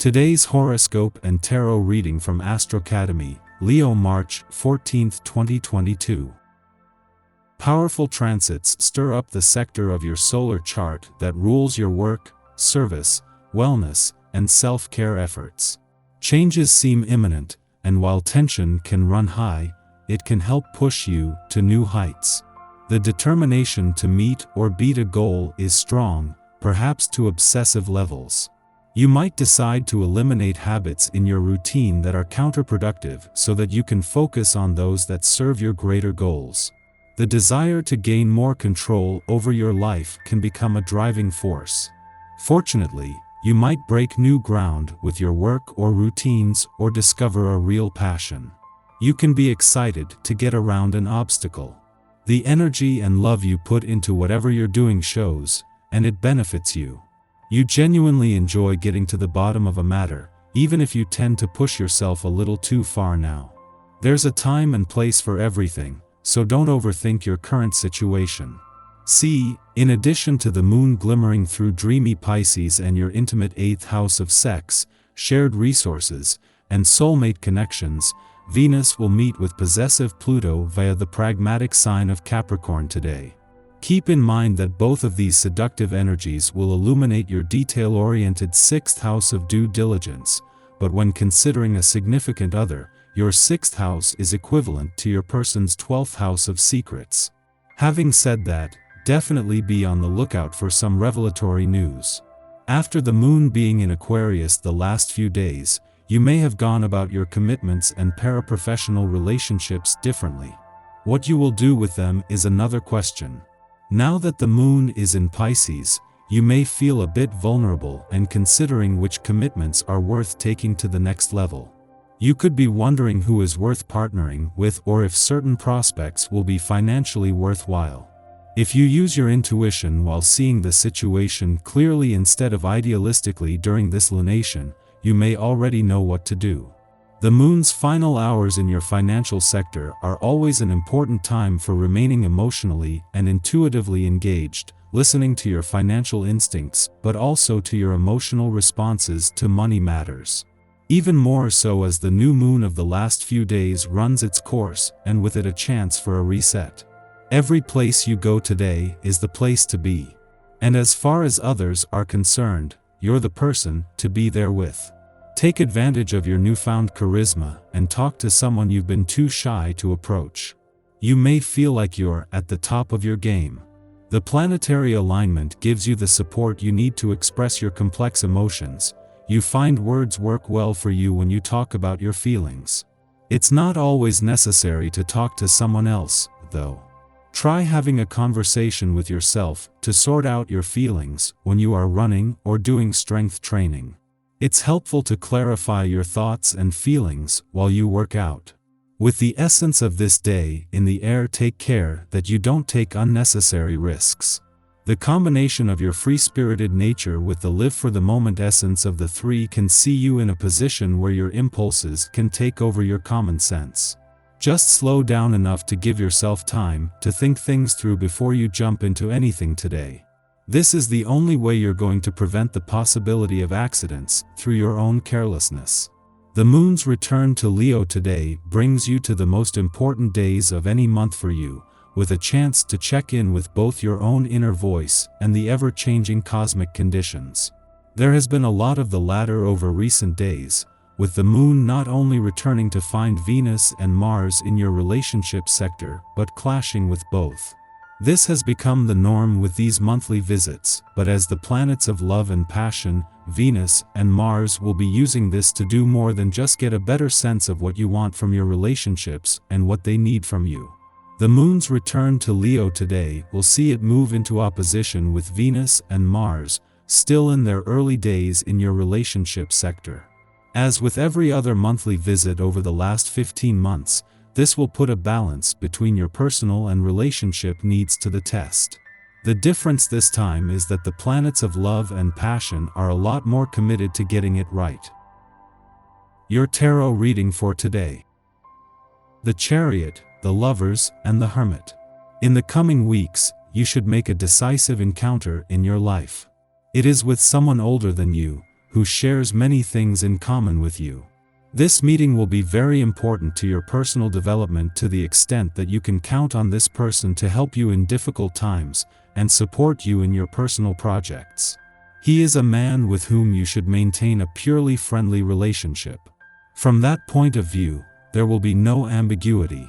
Today's horoscope and tarot reading from Astrocademy, Leo March 14, 2022. Powerful transits stir up the sector of your solar chart that rules your work, service, wellness, and self-care efforts. Changes seem imminent, and while tension can run high, it can help push you to new heights. The determination to meet or beat a goal is strong, perhaps to obsessive levels. You might decide to eliminate habits in your routine that are counterproductive so that you can focus on those that serve your greater goals. The desire to gain more control over your life can become a driving force. Fortunately, you might break new ground with your work or routines or discover a real passion. You can be excited to get around an obstacle. The energy and love you put into whatever you're doing shows, and it benefits you. You genuinely enjoy getting to the bottom of a matter, even if you tend to push yourself a little too far now. There's a time and place for everything, so don't overthink your current situation. See, in addition to the moon glimmering through dreamy Pisces and your intimate 8th house of sex, shared resources, and soulmate connections, Venus will meet with possessive Pluto via the pragmatic sign of Capricorn today. Keep in mind that both of these seductive energies will illuminate your detail-oriented 6th house of due diligence, but when considering a significant other, your 6th house is equivalent to your person's 12th house of secrets. Having said that, definitely be on the lookout for some revelatory news. After the moon being in Aquarius the last few days, you may have gone about your commitments and paraprofessional relationships differently. What you will do with them is another question. Now that the moon is in Pisces, you may feel a bit vulnerable and considering which commitments are worth taking to the next level. You could be wondering who is worth partnering with or if certain prospects will be financially worthwhile. If you use your intuition while seeing the situation clearly instead of idealistically during this lunation, you may already know what to do. The moon's final hours in your financial sector are always an important time for remaining emotionally and intuitively engaged, listening to your financial instincts but also to your emotional responses to money matters. Even more so as the new moon of the last few days runs its course and with it a chance for a reset. Every place you go today is the place to be. And as far as others are concerned, you're the person to be there with. Take advantage of your newfound charisma and talk to someone you've been too shy to approach. You may feel like you're at the top of your game. The planetary alignment gives you the support you need to express your complex emotions. You find words work well for you when you talk about your feelings. It's not always necessary to talk to someone else, though. Try having a conversation with yourself to sort out your feelings when you are running or doing strength training. It's helpful to clarify your thoughts and feelings while you work out. With the essence of this day in the air, take care that you don't take unnecessary risks. The combination of your free-spirited nature with the live-for-the-moment essence of the three can see you in a position where your impulses can take over your common sense. Just slow down enough to give yourself time to think things through before you jump into anything today. This is the only way you're going to prevent the possibility of accidents through your own carelessness. The moon's return to Leo today brings you to the most important days of any month for you, with a chance to check in with both your own inner voice and the ever-changing cosmic conditions. There has been a lot of the latter over recent days, with the moon not only returning to find Venus and Mars in your relationship sector but clashing with both. This has become the norm with these monthly visits, but as the planets of love and passion, Venus and Mars will be using this to do more than just get a better sense of what you want from your relationships and what they need from you. The moon's return to Leo today will see it move into opposition with Venus and Mars, still in their early days in your relationship sector. As with every other monthly visit over the last 15 months, this will put a balance between your personal and relationship needs to the test. The difference this time is that the planets of love and passion are a lot more committed to getting it right. Your tarot reading for today. The Chariot, the Lovers, and the Hermit. In the coming weeks, you should make a decisive encounter in your life. It is with someone older than you, who shares many things in common with you. This meeting will be very important to your personal development to the extent that you can count on this person to help you in difficult times and support you in your personal projects. He is a man with whom you should maintain a purely friendly relationship. From that point of view, there will be no ambiguity.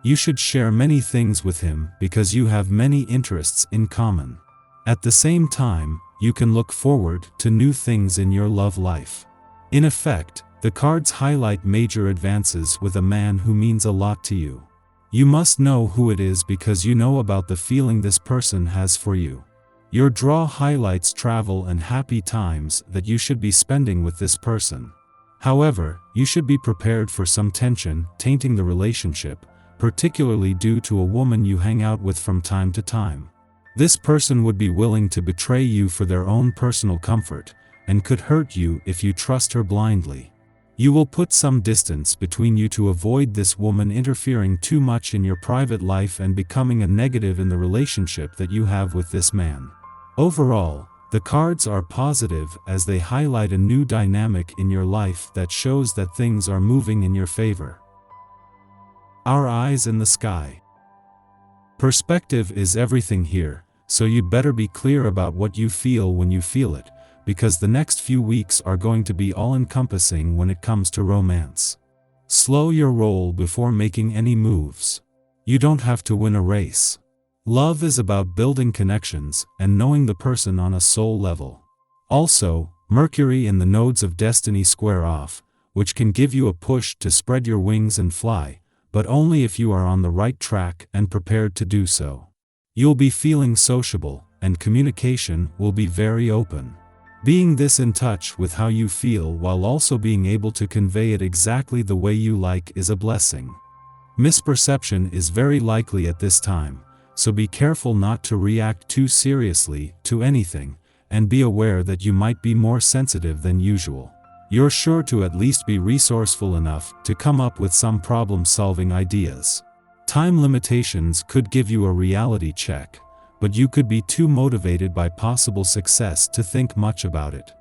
You should share many things with him because you have many interests in common. At the same time, you can look forward to new things in your love life. In effect, the cards highlight major advances with a man who means a lot to you. You must know who it is because you know about the feeling this person has for you. Your draw highlights travel and happy times that you should be spending with this person. However, you should be prepared for some tension tainting the relationship, particularly due to a woman you hang out with from time to time. This person would be willing to betray you for their own personal comfort, and could hurt you if you trust her blindly. You will put some distance between you to avoid this woman interfering too much in your private life and becoming a negative in the relationship that you have with this man. Overall, the cards are positive as they highlight a new dynamic in your life that shows that things are moving in your favor. Our eyes in the sky. Perspective is everything here, so you'd better be clear about what you feel when you feel it, because the next few weeks are going to be all-encompassing when it comes to romance. Slow your roll before making any moves. You don't have to win a race. Love is about building connections and knowing the person on a soul level. Also, Mercury and the nodes of destiny square off, which can give you a push to spread your wings and fly, but only if you are on the right track and prepared to do so. You'll be feeling sociable, and communication will be very open. Being this in touch with how you feel while also being able to convey it exactly the way you like is a blessing. Misperception is very likely at this time, so be careful not to react too seriously to anything, and be aware that you might be more sensitive than usual. You're sure to at least be resourceful enough to come up with some problem-solving ideas. Time limitations could give you a reality check, but you could be too motivated by possible success to think much about it.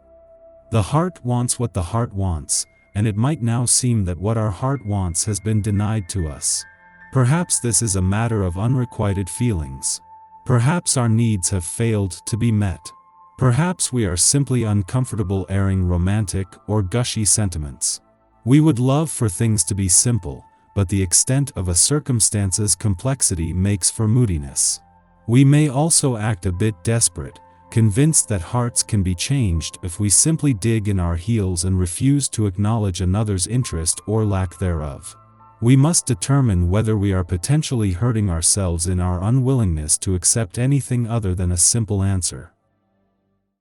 The heart wants what the heart wants, and it might now seem that what our heart wants has been denied to us. Perhaps this is a matter of unrequited feelings. Perhaps our needs have failed to be met. Perhaps we are simply uncomfortable airing romantic or gushy sentiments. We would love for things to be simple, but the extent of a circumstance's complexity makes for moodiness. We may also act a bit desperate, convinced that hearts can be changed if we simply dig in our heels and refuse to acknowledge another's interest or lack thereof. We must determine whether we are potentially hurting ourselves in our unwillingness to accept anything other than a simple answer.